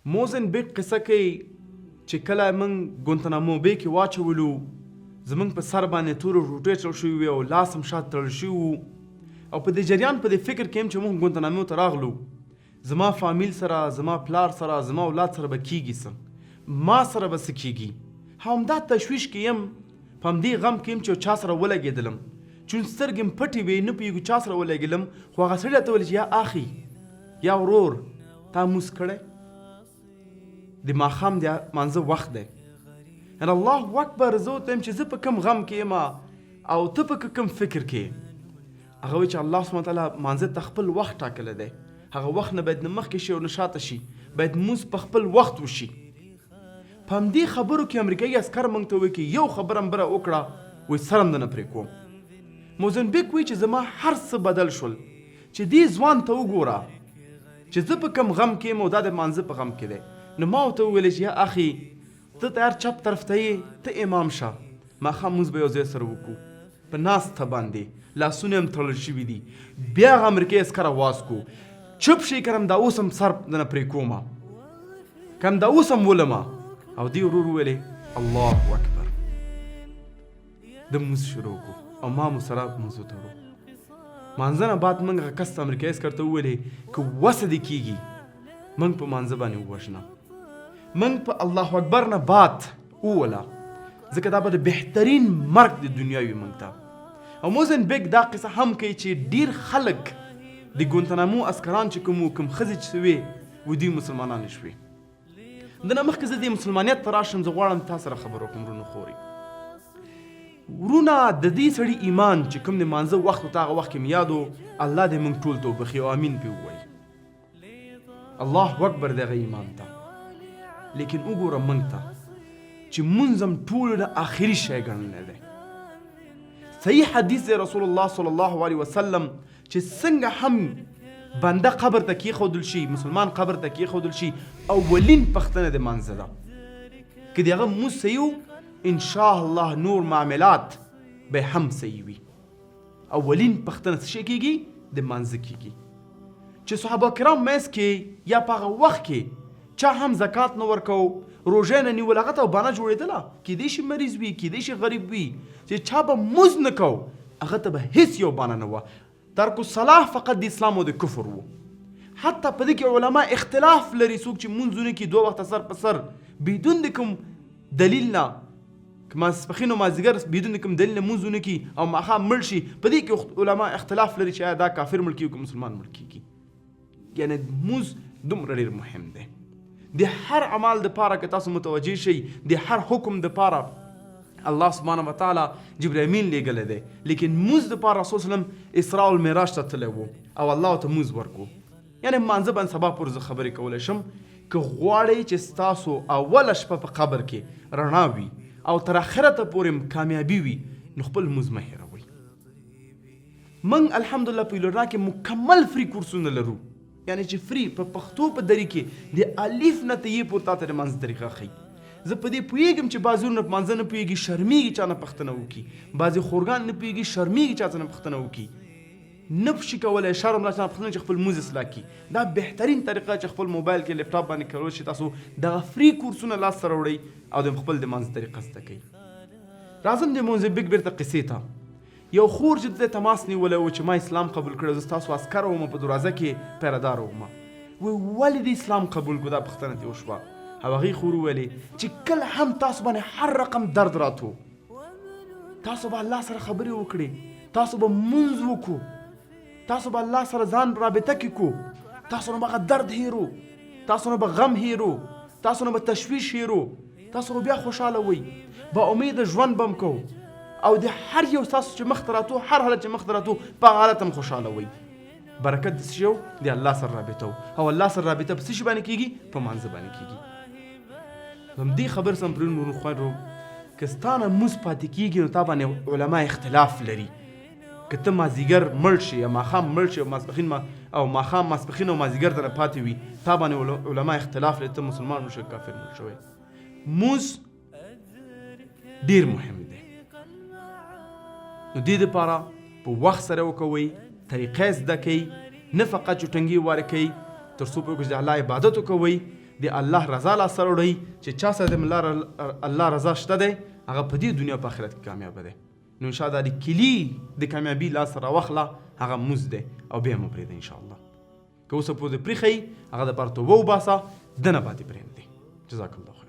موزن بیگ قصه کوي چې کله موږ ګوانتانامو بې کې واچولو، زموږ په سر باندې تورې روټۍ چل شوي وي او لاس هم شاته تړل شوي وو. او په دې جریان په دې فکر کې یم چې موږ ګوانتانامو ته راغلو، زما فامیل سره، زما پلار سره، زما اولاد سره به کیږي څه، ما سره به څه کیږي. همدا تشویش کې یم، په همدې غم کې یم چې چا سره ولګېدلم، چون سترګې م پټې وې، نه پوهېږو چا سره ولګېدلم. خو هغه سړي راته ویل چې یا اخي، یا ورور، تا مونځ کړی؟ د ماښام د مانځه وخت دی. ان الله اکبر. زه ورته یم چې زه په کوم غم کې یم او ته په کوم فکر کې. هغه وایي چې الله سبحانه وتعالی مانځه ته خپل وخت ټاکلی دی، هغه وخت نه باید نه مخکې شي او نه شاته شي، باید مونځ په خپل وخت وشي. په همدې خبرو کې امریکایي عسکر موږ ته وایي چې یو خبره هم بره وکړه، وایي سر هم درنه پرې کوم. موزنبیک وایي چې زما هر څه بدل شول، چې دې ځوان ته وګوره چې زه په کوم غم کې یم او دا د مانځه په غم کې دی. نو ما ورته وویل چې یا اخي، ته تیار چپ طرف ته یې، ته امام شه، ماښام مونځ به یو ځای سره وکړو. په ناسته باندې لاسونه هم تړل شوي دي. بیا هغه امریکایي عسکر اواز کو، چپ شئ که هم دا اوس هم سر درنه پرې کومه، که هم دا اوس هم ولمه. او دې ورور وویلې الله اکبر. د مونځ شروع کړو او ما مو سره مونځ وتړو. مانځه نه بعد موږ هغه کس ته امریکایي عسکر ته وویلې که وسه دې کېږي موږ په مانځه باندې ووژنه. موږ په الله اکبر نه بعد ووله، ځکه دا به د بهترین مرګ د دنیا وي موږ ته. او موزنبیک دا قصه هم کوي چې ډېر خلک د ګوانتانامو عسکران چې کوم ښځې چې وې و دوی مسلمانانې شوې. د نه مخکې زه د مسلمانیت ته راشم، زه غواړم تا سره خبر وکړم ورونو خورې. ورونه د دې سړي ایمان چې کوم د مانځه وخت و هغه وخت کې مې یاد و، الله دې موږ ټول ته وبخي او امین پې ووایي. الله اکبر د هغه ایمان ته. لیکن وګوره موږ ته چې مونځ هم ټولو نه آخري شی ګڼلی دی. صحیح حدیث دی رسول الله صلی الله علیه وسلم چې څنګه هم بنده قبر ته کېښودل شي، مسلمان قبر ته کېښودل شي، اولین پښتنه د مانځه ده. که د هغه مونځ صحیح و، انشاءالله نور معاملات به هم صحیح وي. اولین پښتنه څه شی کېږي؟ د مانځه کېږي. چې صحابه کرام منځ کې یا په هغه وخت کې چا هم زکات نه ورکو، روژه نه نیول، هغه ته بانه جوړېدله، کیدای شي مریض وي، کیدای شي غریب وي، چې چا به مونځ نه کو، هغه ته به هیڅ یو بانه نه وه. ترک الصلاح فقط د اسلام او د کفر و. حتی په دې کې علما اختلاف لري، څوک چې مونځونه کې 2 وخته سر په سر بدون د کوم دلیل نه، که ماسپښین او مازدیګر بدون د کوم دلیل نه مونځونه کې او ماښام مړ شي، په دې کې علما اختلاف لري چې آیا دا کافر مړ کېږي که مسلمان مړ کېږي. یعنی مونځ دومره ډېر مهم دی. د هر عمل دپاره که تاسو متوجه شئ، د هر حکم دپاره الله سبحانه وتعالی جبرائیل امین لیږلی دی. لیکن مونځ دپاره رسول وسلم اسراء المعراج ته تللی و او الله ورته مونځ ورکړو. یعنې مانځه باندې سبا پورې زه خبرې کولی شم. که غواړئ چې ستاسو اوله شپه په قبر کې رڼا وي او تر آخرته پورې کامیابي وي، نو خپل مونځ مه هېروئ. موږ الحمدلله په ایلورنا کې مکمل فری کورسونه لرو، یعنی چې فری په پښتو په دري کې د الف نه ته یې پورې تاته د مانځه طریقه ښیي. زه په دې پوهېږم چې بعضې ورونه په مانځه نه پوهېږي، شرمېږي چا نه پوښتنه وکړي، بعضې خورګان نه پوهېږي، شرمېږي چا څه نه پوښتنه وکړي، نه شي کولی شرم لا چا نه پوښتنه چې خپل مونځ اصلاح کړي. دا بهترین طریقه چې خپل موبایل کې لیپټاپ باندې کولی شي تاسو دغه فری کورسونه لاسته راوړئ او د خپل د مانځه طریقه زده کوئ. راځم د موزنبیک بېرته قصې ته. یو خور چې د تماس نیولی و چې ما اسلام قبول کړی، زه ستاسو عسکر وم، په دروازه کې پیردار وم. وایي ولې د اسلام قبول کړو؟ دا پوښتنه ترې وشوه. او هغې خور وویلې چې کله هم تاسو باندې هر رقم درد راتو، تاسو به الله سره خبرې وکړې، تاسو به مونځ وکړو، تاسو به الله سره ځان رابطه کې کو، تاسو نه به هغه درد هیرو، تاسو نه به غم هیرو، تاسو نه به تشویش هیرو، تاسو به بیا خوشحاله وئ، با امید ژوند به م کو، او د هر یو ستاسو چې مخ ته راتو، هر حالت چې مخ ته راتو، په هغه حالت هم خوشحاله وئ. برکت د څه شی و؟ د الله سره رابطه و. او الله سره رابطه په څه شي باندې کېږي؟ په مانځه باندې کېږي. همدې خبر سم پرون ورونو خویندو، که ستا نه مونځ پاتې کېږي نو تا باندې علما اختلاف لري. که ته مازدیګر مړ شي یا ماښام مړ شي او ماسپښین او ماښام ماسپښین او مازدیګر ته نه پاتې وي، تا باندې علما اختلاف لري، ته مسلمان مړ شوی کافر مړ شوی. مونځ ډېر مهم دی. نو دې دپاره په وخت سره وکوئ، طریقه زده کوئ، نه فقط چټنګي واره کوئ تر څو پوهېږئ چې د الله عبادت وکوئ، د الله رضا لاس سره وړئ چې چا سره د الله رضا شته دی هغه په دې دنیا په آخرت کې کامیابه دی. نو انشاءالله د کلي د کامیابي لاس راواخله هغه مونځ دی او بیا مو پرېږده انشاءالله. که اوس پوزې پرېښئ هغه دپاره توبه وباسه دنه پاتې پرېږدئ. جزاک الله خیر.